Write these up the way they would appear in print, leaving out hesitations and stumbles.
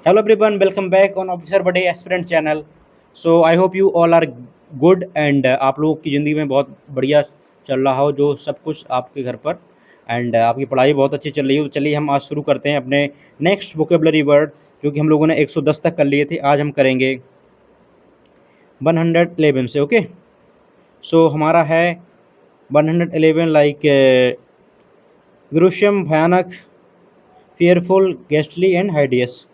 Hello everyone, welcome back on Officer Bade Aspirant channel. So I hope you all are good and आप लोगों की ज़िंदगी में बहुत बढ़िया चल रहा हो जो सब कुछ आपके घर पर एंड आपकी पढ़ाई बहुत अच्छी चल रही हो। तो चलिए हम आज शुरू करते हैं अपने नेक्स्ट वोकेबलरी वर्ड जो कि हम लोगों ने 110 तक कर लिए थे। आज हम करेंगे 111 से। ओके, सो हमारा है 111 लाइक ग्रुशियम, भयानक, fearful, गेस्टली and hideous.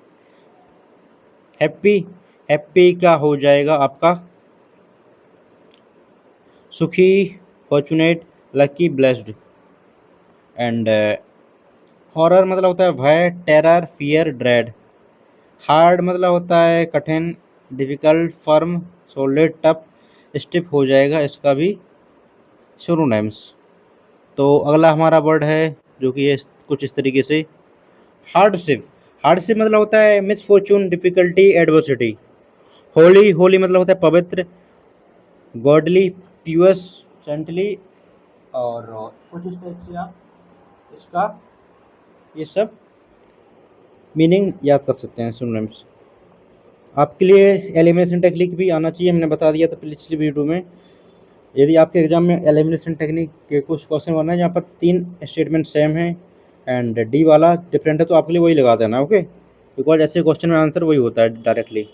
Happy, happy का हो जाएगा आपका सुखी, fortunate, lucky, blessed. And horror मतलब होता है भय, टेरर, फियर, ड्रेड। हार्ड मतलब होता है कठिन, difficult, firm, solid, tough, stiff हो जाएगा इसका भी सिनोनिम्स। तो अगला हमारा वर्ड है जो कि ये कुछ इस तरीके से हार्डशिप। हार्डशिप मतलब होता है misfortune, difficulty, adversity. Holi, Holi मतलब होता है पवित्र, गॉडली, प्यूअस, सेंटली। और कुछ इस टाइप से आप इसका ये सब मीनिंग याद कर सकते हैं सिनोनिम्स। आपके लिए एलिमिनेशन टेक्निक भी आना चाहिए, हमने बता दिया था पिछली वीडियो में। यदि आपके एग्जाम में एलिमिनेशन टेक्निक के कुछ क्वेश्चन बनना है जहाँ पर 3 स्टेटमेंट सेम हैं एंड डी वाला डिफरेंट है तो आपके लिए वही लगा देना। ओके, बिकॉज ऐसे क्वेश्चन में आंसर वही होता है डायरेक्टली,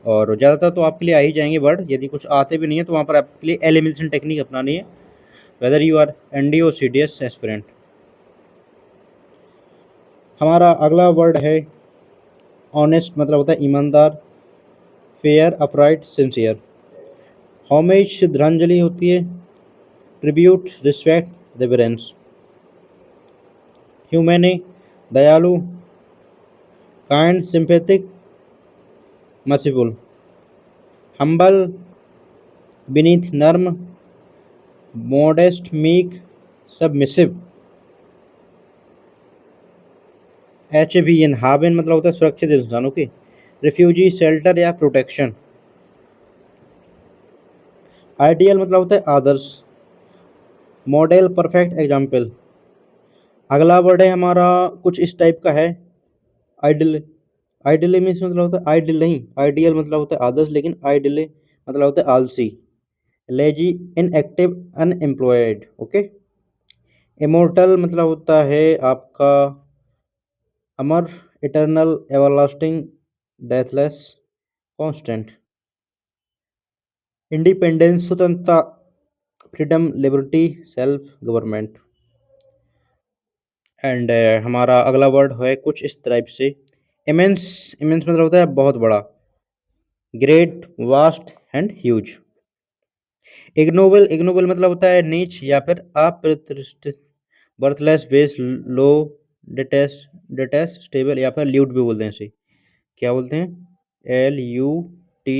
और ज़्यादातर तो आपके लिए आ ही जाएंगे वर्ड। यदि कुछ आते भी नहीं है तो वहाँ पर आपके लिए एलिमिनेशन टेक्निक अपनानी है, वेदर यू आर एनडी और सीडीएस एस्पिरेंट। हमारा अगला वर्ड है ऑनेस्ट मतलब होता है ईमानदार, फेयर, अपराइट, सिंसियर। होमेज श्रद्धांजलि होती है, ट्रिब्यूट, रिस्पेक्ट, रेवरेंस। ह्यूमैनी दयालु, kind, sympathetic, merciful. Humble beneath नर्म, modest meek, submissive. H V N haven मतलब होता है सुरक्षित इंसान। ओके, रिफ्यूजी शेल्टर या प्रोटेक्शन। आइडियल मतलब होता है आदर्श, मॉडल, परफेक्ट, एग्जाम्पल। अगला वर्ड है हमारा कुछ इस टाइप का है आइडियल। आइडियल मीन्स मतलब होता है आइडियल नहीं, आइडियल मतलब होता है आदर्श, लेकिन आइडियल मतलब होता है आलसी, lazy, inactive, unemployed. Okay, immortal मतलब होता है आपका अमर, eternal, everlasting, deathless, constant. Independence स्वतंत्रता, freedom, liberty, self government. And हमारा अगला वर्ड है कुछ इस टाइप से इमेंस। इमेंस मतलब होता है बहुत बड़ा, great, vast and huge. Ignoble, ignoble मतलब होता है नीच या फिर अप्रतिष्ठित, बर्थलेस, वेस्ट, लो, डिटेस्ट, डिटेस्ट, स्टेबल या फिर ल्यूड भी बोलते हैं इसे। क्या बोलते हैं? LUTE,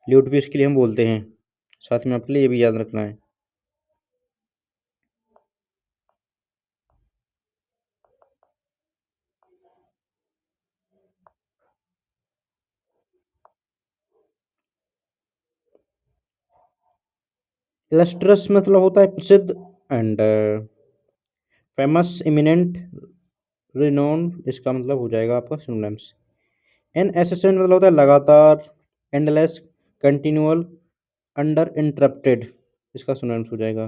ल्यूड भी इसके लिए हम बोलते हैं। साथ में आपके लिए ये भी याद रखना है। इलस्ट्रस मतलब होता है प्रसिद्ध एंड फेमस, इमिनेंट, रिनोन। इसका मतलब हो जाएगा आपका सिनोनिम्स। एन एसेसेंट मतलब होता है लगातार, एंडलेस, कंटिन्यूअल, अंडर इंटरप्टेड। इसका सिनोनिम्स हो जाएगा।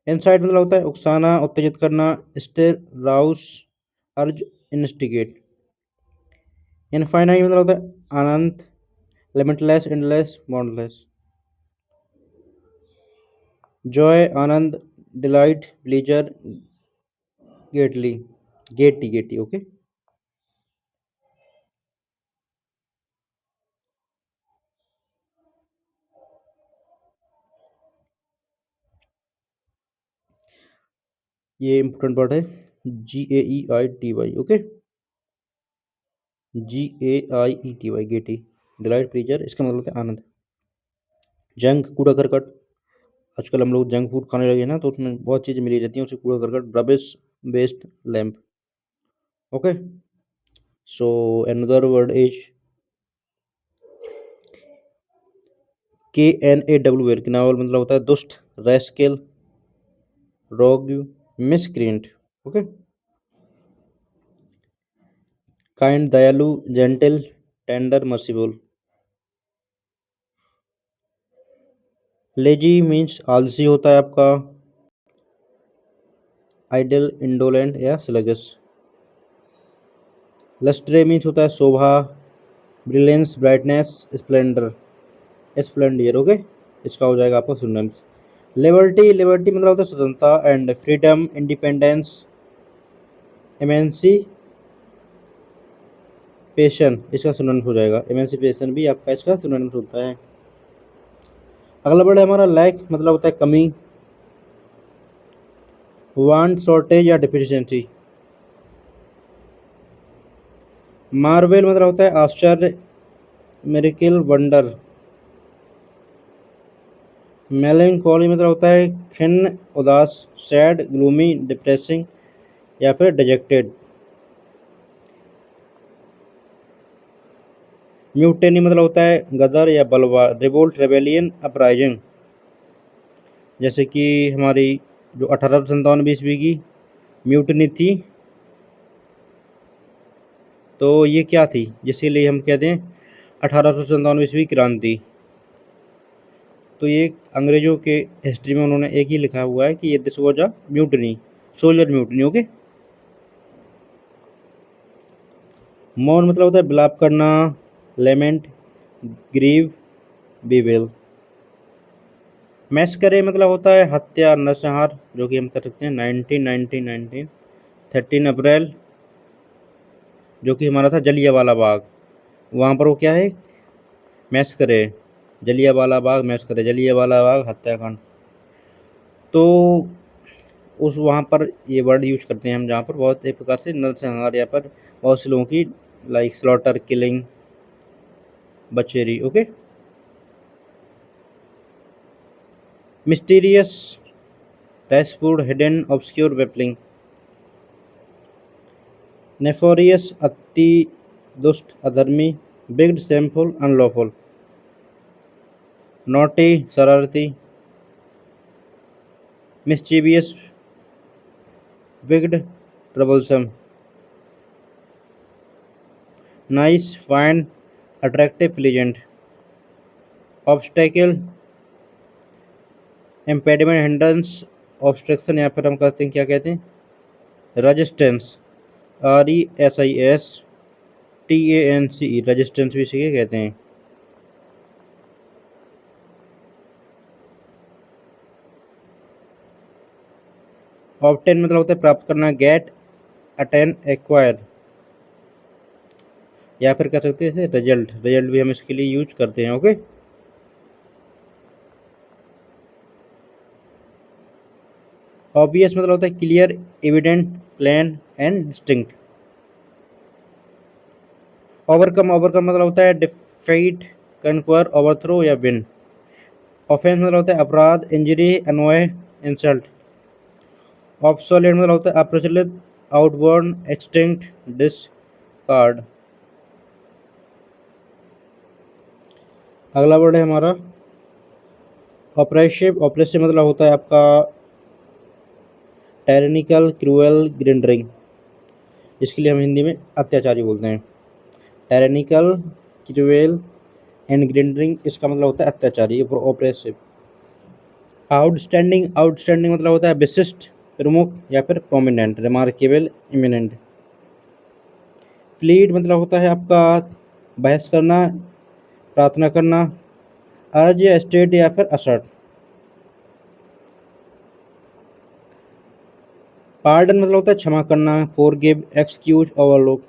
इनसाइट मतलब होता है उकसाना, उत्तेजित करना, stir, rouse, urge, instigate. Infinite मतलब होता है अनंत, लिमिटलेस, एंडलेस, बाउंडलेस। जॉय, आनंद, delight, pleasure, gaily, gaiety, gaiety. Okay, ये इंपॉर्टेंट वर्ड है, GAEITY। Okay, GAIETY, gaiety, delight, pleasure, इसका मतलब होता है आनंद। जंक, कूड़ा करकट। आजकल हम लोग जंक फूड खाने लगे हैं ना, तो उसमें बहुत चीज़ें मिली रहती हैं, उसे कूड़ा करकट, rubbish, waste, lamp. Okay, so another word is KNAWL, नावल मतलब होता है दुष्ट, rascal, rogue, miscreant. Okay, kind दयालु, gentle, tender, merciful. Lazy means आलसी होता है आपका, आइडल, इंडोलेंट या स्लगस। लस्ट्रे मीन्स होता है शोभा, ब्रिलियंस, ब्राइटनेस, स्प्लेंडर, स्प्लेंडियर। ओके, इसका हो जाएगा आपका सिनोनिम्स। लिबर्टी, लिबर्टी मतलब होता है स्वतंत्रता, एंड फ्रीडम, इंडिपेंडेंस, एमेंसिपेशन, इसका सिनोनिम्स हो जाएगा। एमेंसिपेशन भी आपका इसका सिनोनिम्स होता है। अगला वर्ड है हमारा लैक, मतलब होता है कमी, वांट, शॉर्टेज या डिफिशियंसी। मार्वेल मतलब होता है आश्चर्य, मिरेकल, वंडर। मेलंकोली मतलब होता है खिन्न, उदास, सैड, ग्लूमी, डिप्रेसिंग या फिर डिजेक्टेड। म्यूटेनी मतलब होता है गदर या बलवा, रिवोल्ट, रेबेलियन, अपराइजिंग। जैसे कि हमारी जो 1897 ईस्वी की म्यूटनी थी, तो ये क्या थी, जिसके लिए हम कहते हैं 1897 ईस्वी क्रांति। तो ये अंग्रेजों के हिस्ट्री में उन्होंने एक ही लिखा हुआ है कि ये this was a mutiny, soldier mutiny. Okay. मौन मतलब होता है विलाप करना, लेमेंट, ग्रीव, बीवेल। मैस करे मतलब होता है हत्या, नरसंहार, जो कि हम कर सकते हैं 1913 जो कि हमारा था जलियांवाला बाग। वहाँ पर वो क्या है, मैस करे, जलियांवाला बाग, मैस करे, जलियांवाला बाग हत्याकांड। तो उस वहाँ पर ये वर्ड यूज करते हैं हम, जहाँ पर बहुत एक प्रकार से नरसंहार या पर बहुत से लोगों की like slaughter, killing, butchery. Okay. Mysterious, डैशवुड, हिडन, ऑब्सक्योर, वेपलिंग। नेफोरियस, अति दुष्ट, अधर्मी, बिग्ड, शेमफुल, अनलॉफुल। नॉटी, शरारती। Mischievous, wicked, troublesome. Nice, fine, attractive, pleasant. Obstacle, impediment, hindrance, obstruction या फिर हम कहते हैं क्या कहते हैं, रेजिस्टेंस, RESISTANCE, रेजिस्टेंस भी इसी के कहते हैं। ऑब्टेन मतलब होता है प्राप्त करना, गेट, अटेन, एक्वायर या फिर कह सकते हैं रिजल्ट, रिजल्ट भी हम इसके लिए यूज करते हैं। ओके। ऑब्वियस मतलब होता है clear, evident, plain and distinct. Overcome, overcome मतलब होता है डिफीट, कन्क्वर, ओवरथ्रो या विन। ऑफेंस मतलब होता है अपराध, इंजरी, अनॉय, इंसल्ट। ऑब्सोलेट मतलब होता है अप्रचलित, आउटबर्न, एक्सटिंक्ट, डिस्कार्ड। अगला वर्ड है हमारा ऑपरेसिव, ऑपरेसिव मतलब होता है आपका टायरेनिकल, क्रूएल, ग्रिंडरिंग। इसके लिए हम हिंदी में अत्याचारी बोलते हैं। टायरेनिकल, क्रूएल एंड ग्रिंडरिंग, इसका मतलब होता है अत्याचारी, ऑपरेसिव। आउटस्टैंडिंग, आउटस्टैंडिंग मतलब होता है विशिष्ट, प्रमुख या फिर प्रोमिनेंट, रिमार्केबल, इमिनेंट। प्लीड मतलब होता है आपका बहस करना, प्रार्थना करना, अर्ज या स्टेट या फिर असर्ट। पार्डन मतलब होता है क्षमा करना, forgive, excuse, overlook.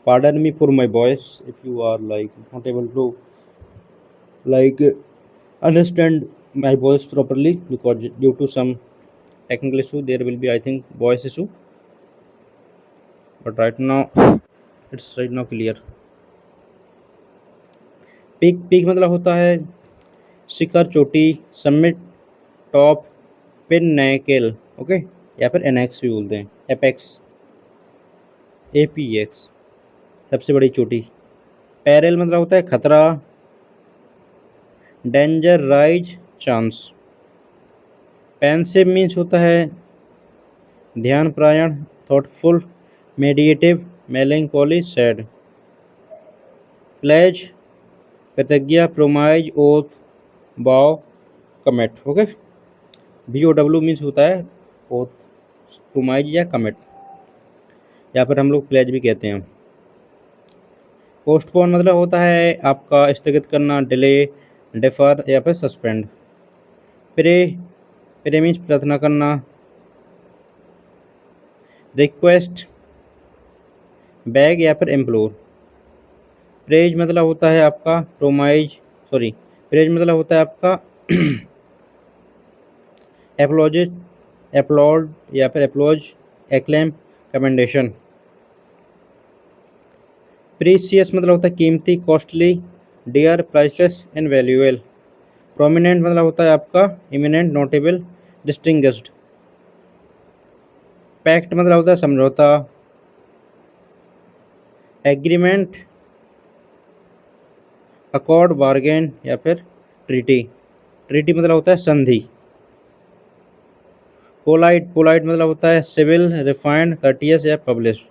Pardon me for my voice if you are like not able to like understand my voice properly, because due to some technical issue there will be I think voice issue, but right now it's right now clear. Peak, peak मतलब होता है शिखर, चोटी, summit, top, पिननेकल। Okay, या फिर annex भी बोलते हैं, apex, APEX, सबसे बड़ी चोटी। पैरेल मतलब होता है खतरा, danger, rise, chance. Pensive means होता है ध्यान परायण, थॉटफुल, मेडिएटिव, melancholy, sad. Pledge, प्रतिज्ञा, promise, oath, vow, commit. Okay, BOW means होता है oath, promise या commit, या फिर हम लोग प्लेज भी कहते हैं। पोस्टपोन मतलब होता है आपका स्थगित करना, डिले, डिफर या फिर सस्पेंड। प्रे, प्रे मीन्स प्रार्थना करना। रिक्वेस्ट, बैग या फिर एम्प्लोर। प्रेज मतलब होता है आपका प्रोमाइज, सॉरी, प्रेज मतलब होता है आपका एप्लॉजिज, एप्लॉड या फिर एप्लॉज, एक्लेम, कमेंडेशन। प्रीसियस मतलब होता है कीमती, costly, dear, priceless and valuable. Prominent मतलब होता है आपका इमिनेंट, नोटेबल, डिस्टिंग्विश्ड। पैक्ट मतलब होता है समझौता, एग्रीमेंट, अकॉर्ड, बार्गेन या फिर ट्रीटी। ट्रीटी मतलब होता है संधि। पोलाइट, पोलाइट मतलब होता है सिविल, रिफाइंड, कर्टियस या पब्लिश।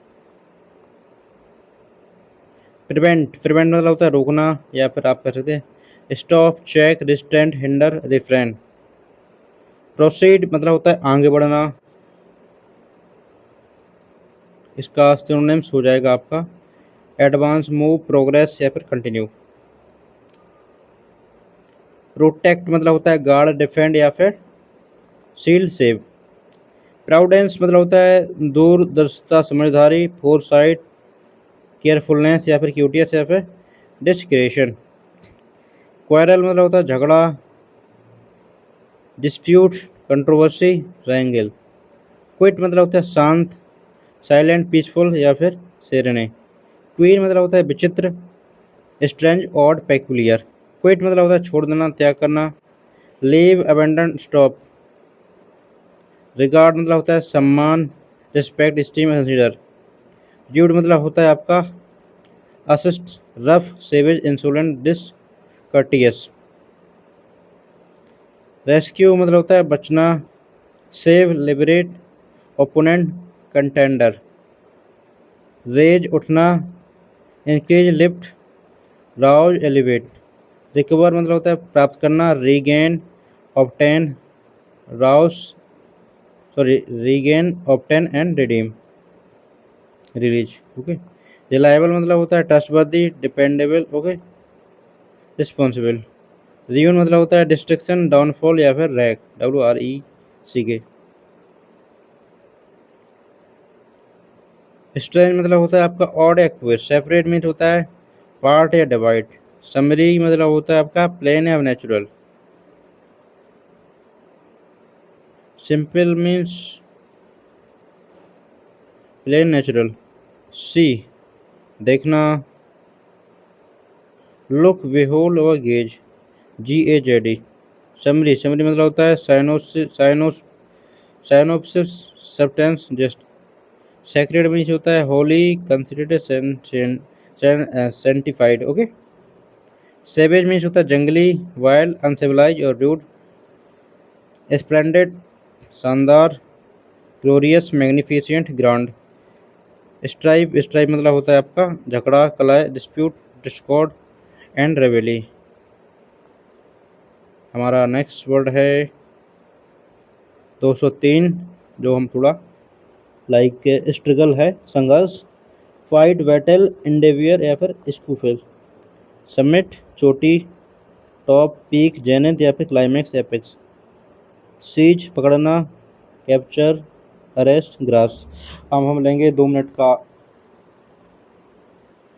प्रिवेंट, प्रिवेंट मतलब होता है रोकना, या फिर आप कह सकते हैं stop, check, restraint, hinder, refrain. Proceed मतलब होता है आगे बढ़ना, इसका सिनोनिम्स हो जाएगा आपका एडवांस, मूव, प्रोग्रेस या फिर कंटिन्यू। प्रोटेक्ट मतलब होता है गार्ड, डिफेंड या फिर शील्ड, सेव। प्राउडेंस मतलब होता है दूरदर्शिता, समझदारी, फोरसाइट, केयरफुलनेस या फिर क्यूटियस या फिर डिस्क्रेशन। क्वारल मतलब होता है झगड़ा, डिस्प्यूट, कंट्रोवर्सी, रैंगल। क्विट मतलब होता है शांत, साइलेंट, पीसफुल या फिर सेरेने। क्वीन मतलब होता है विचित्र, स्ट्रेंज, ऑड, पेक्युलियर। क्विट मतलब होता है छोड़ देना, त्याग करना। Leave, abandon, stop. रिगार्ड मतलब होता है सम्मान, रिस्पेक्ट, स्टीम, कंसीडर। ड्यूड मतलब होता है आपका assist, rough, savage, insolent, discourteous. Rescue मतलब होता है बचना, save, liberate, opponent, contender. Raise, उठना, increase, lift, rouse, elevate. Recover मतलब होता है प्राप्त करना, regain, obtain, rouse, sorry, regain, obtain and redeem, release. Okay. Reliable मतलब होता है ट्रस्टवर्दी, डिपेंडेबल, ओके, रिस्पॉन्सिबल। रियून मतलब होता है डिस्ट्रक्शन, डाउनफॉल या फिर रैक, WRECK। स्ट्रेंज मतलब होता है आपका ऑड या क्वेर। सेपरेट मीन्स होता है पार्ट या डिवाइड। समरी मतलब होता है आपका प्लेन या natural. Simple means plain, natural. See, देखना, लुक, बिहोल्ड और गेज, GAZD। समरी, समरी मतलब होता है synopsis, substance, just. Sacred means होता है holy, considered, sanctified, okay. Savage means होता है जंगली, वाइल्ड, अनसिविलाइज और रूड। स्प्लेंडेड, शानदार, glorious, magnificent, grand. Stripe, stripe मतलब होता है आपका झगड़ा, कलह, डिस्प्यूट, डिस्कॉर्ड एंड रेवेली। हमारा नेक्स्ट वर्ड है 203, जो हम थोड़ा लाइक स्ट्रगल है, संघर्ष। फाइट, बैटल, इंडेवियर या फिर स्कूफल। समिट, चोटी, टॉप, पीक, जेनिथ या फिर क्लाइमैक्स, एपेक्स। सीज, पकड़ना, कैप्चर, अरेस्ट, ग्रास। अब हम लेंगे 2 मिनट का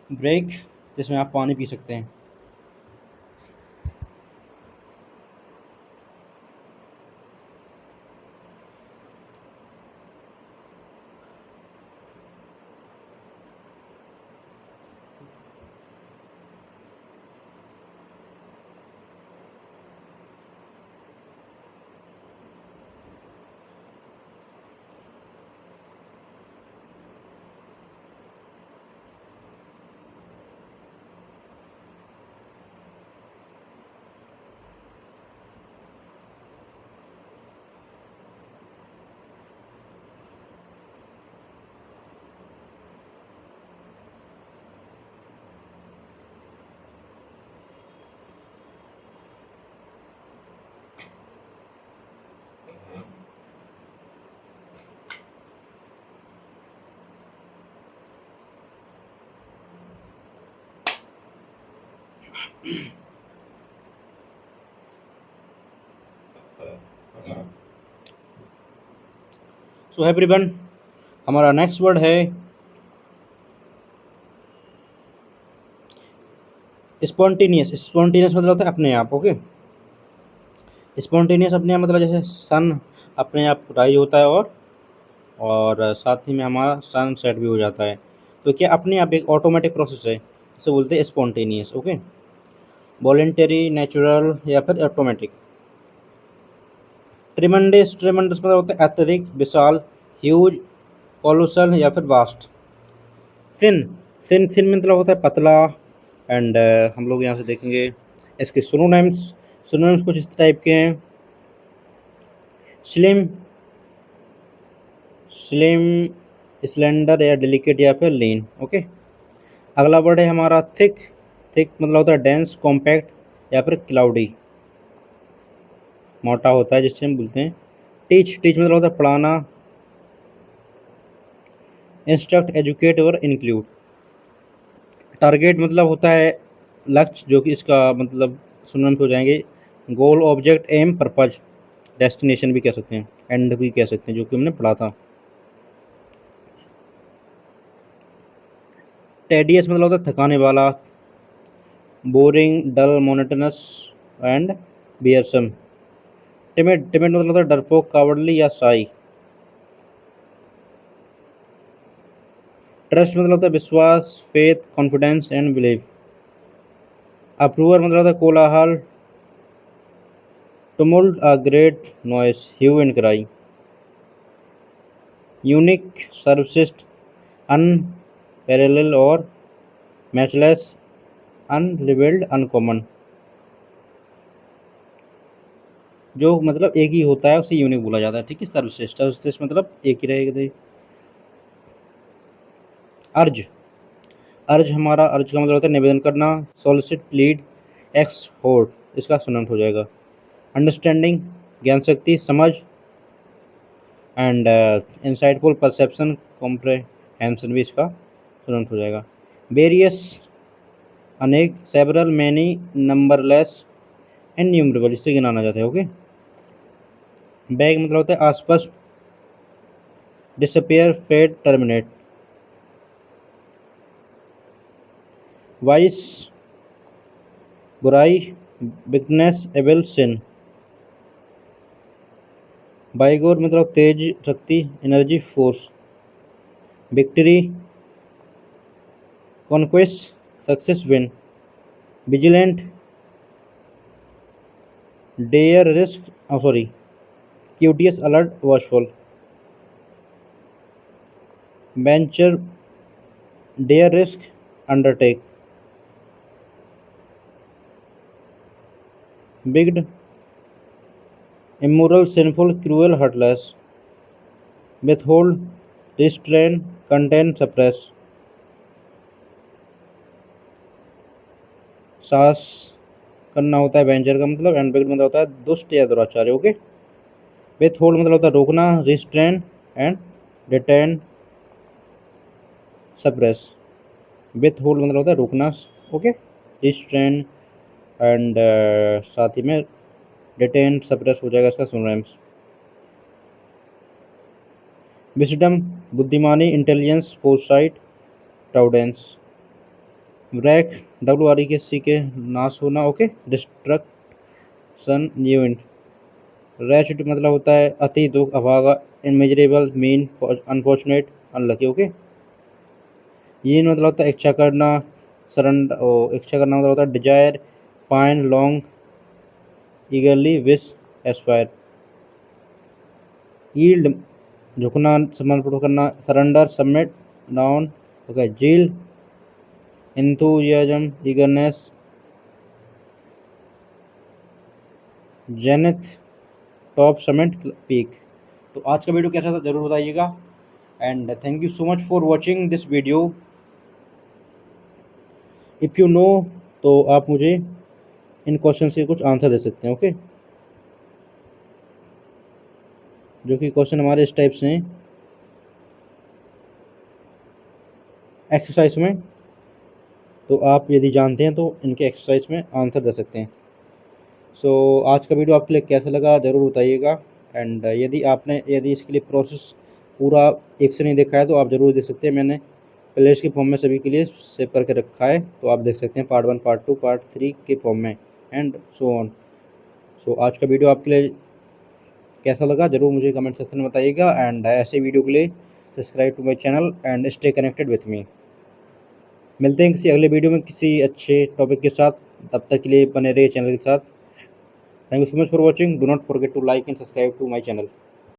ब्रेक, जिसमें आप पानी पी सकते हैं। सो एवरीवन, हमारा नेक्स्ट वर्ड है स्पॉन्टेनियस। स्पॉन्टेनियस मतलब होता है अपने आप। ओके, स्पॉन्टेनियस अपने आप मतलब जैसे सन अपने आप राइज होता है और साथ ही में हमारा सन सेट भी हो जाता है। तो क्या अपने आप एक ऑटोमेटिक प्रोसेस है, इसे बोलते हैं स्पॉन्टेनियस। ओके, वॉलेंटरी, नेचुरल या फिर ऑटोमेटिक। ट्रिमेंडस, ट्रिमेंडस मतलब होता है अत्यधिक, विशाल, ह्यूज, कोलोसल या फिर वास्ट। थिन, थिन थिन मतलब होता है पतला। एंड हम लोग यहाँ से देखेंगे इसके सिनोनिम्स। सिनोनिम्स कुछ इस टाइप के हैं। स्लिम, स्लिम, स्लेंडर या डेलिकेट या फिर लीन। ओके, अगला वर्ड है हमारा थिक। थिक मतलब होता है डेंस, कॉम्पैक्ट या फिर क्लाउडी, मोटा होता है जिससे हम बोलते हैं। टीच, टीच मतलब होता है पढ़ाना। इंस्ट्रक्ट, एजुकेट और इंक्लूड। टारगेट मतलब होता है लक्ष्य, जो कि इसका मतलब सुनने हो जाएंगे गोल, ऑब्जेक्ट, एम, पर्पज, डेस्टिनेशन भी कह सकते हैं, एंड भी कह सकते हैं, जो कि हमने पढ़ा था। टेडियस मतलब होता है थकाने वाला, boring, dull, monotonous and wearisome. Timid, timid मतलब होता है डरपोक, कावर्डली या साई। ट्रस्ट मतलब होता है विश्वास, faith, confidence and belief. Uproar मतलब होता है कोलाहल, tumult, a great noise, hue and cry. Unique, सर्वश्रेष्ठ, अनपैरेलल और मैचलेस, अनरिवेल्ड, अनकॉमन। जो मतलब एक ही होता है उसे यूनिक बोला जाता है। ठीक है, सर्वश्रेष्ठ, सर्वश्रेष्ठ मतलब एक ही रहेगा। अर्ज, अर्ज हमारा अर्ज का मतलब होता है निवेदन करना। सॉलिसिट, प्लीड, एक्स होर्ड इसका सुनंत हो जाएगा। अंडरस्टैंडिंग, ज्ञान शक्ति, समझ एंड इंसाइटफुल, परसेप्शन, कॉम्प्रहेंशन भी इसका सुनंत हो जाएगा। वेरियस, अनेक, सेवरल, मैनी, नंबरलेस, इनन्यूमरेबल इससे गिनाना जाता है। ओके, बैग मतलब होता है आसपास, डिसअपियर, फेड, टर्मिनेट। वाइस, बुराई, बिगनेस, एविल, सिन। बाइगोर मतलब तेज, शक्ति, energy, force. Victory, conquest, success, win. Vigilant, dare, risk, sorry, cautious, alert, watchful. Venture, dare, risk, undertake. Wicked, immoral, sinful, cruel, heartless. Withhold, restrain, contain, suppress. साहस करना होता है venture का मतलब, and बिग्ड मतलब होता है दुष्ट या दुराचारी। ओके, विथ होल्ड मतलब होता है रोकना, restrain and detain, suppress. With hold मतलब होता है रोकना। ओके, रिस्ट्रेन एंड साथ ही में डिटेन, सप्रेस हो जाएगा इसका सिनोनिम्स। विजडम, बुद्धिमानी, intelligence, foresight, prudence. Wreck, W R E K C के, नाश होना। Okay, destruction, new. रैच मतलब होता है अति, दुख, अभागा, इनमेजरेबल, मीन, अनफॉर्चुनेट, अनलकी। ओके, ये मतलब होता है इच्छा करना, सरेंडर, इच्छा करना मतलब होता है desire, pine, long, eagerly, wish, aspire. Yield, झुकना, समर्पण करना, surrender, submit, down. Okay, zeal, enthusiasm, eagerness, zenith, top, summit, peak. तो आज का वीडियो कैसा था ज़रूर बताइएगा, and thank you so much for watching this video. If you know, तो आप मुझे इन क्वेश्चन के कुछ आंसर दे सकते हैं। ओके, जो कि क्वेश्चन हमारे इस टाइप से हैं एक्सरसाइज में। तो आप यदि जानते हैं तो इनके एक्सरसाइज में आंसर दे सकते हैं। सो आज का वीडियो आपके लिए कैसा लगा ज़रूर बताइएगा। एंड यदि इसके लिए प्रोसेस पूरा एक से नहीं देखा है तो आप ज़रूर देख सकते हैं। मैंने प्लेलिस्ट के फॉर्म में सभी के लिए सेव करके रखा है, तो आप देख सकते हैं पार्ट 1, पार्ट 2, पार्ट 3 के फॉर्म में एंड सो ऑन। सो आज का वीडियो आपके लिए कैसा लगा ज़रूर मुझे कमेंट सेक्शन में बताइएगा। एंड ऐसे वीडियो के लिए subscribe to my channel and stay connected with me. मिलते हैं किसी अगले वीडियो में किसी अच्छे टॉपिक के साथ। तब तक के लिए बने रहिए चैनल के साथ। Thank you so much for watching. Do not forget to like and subscribe to my channel.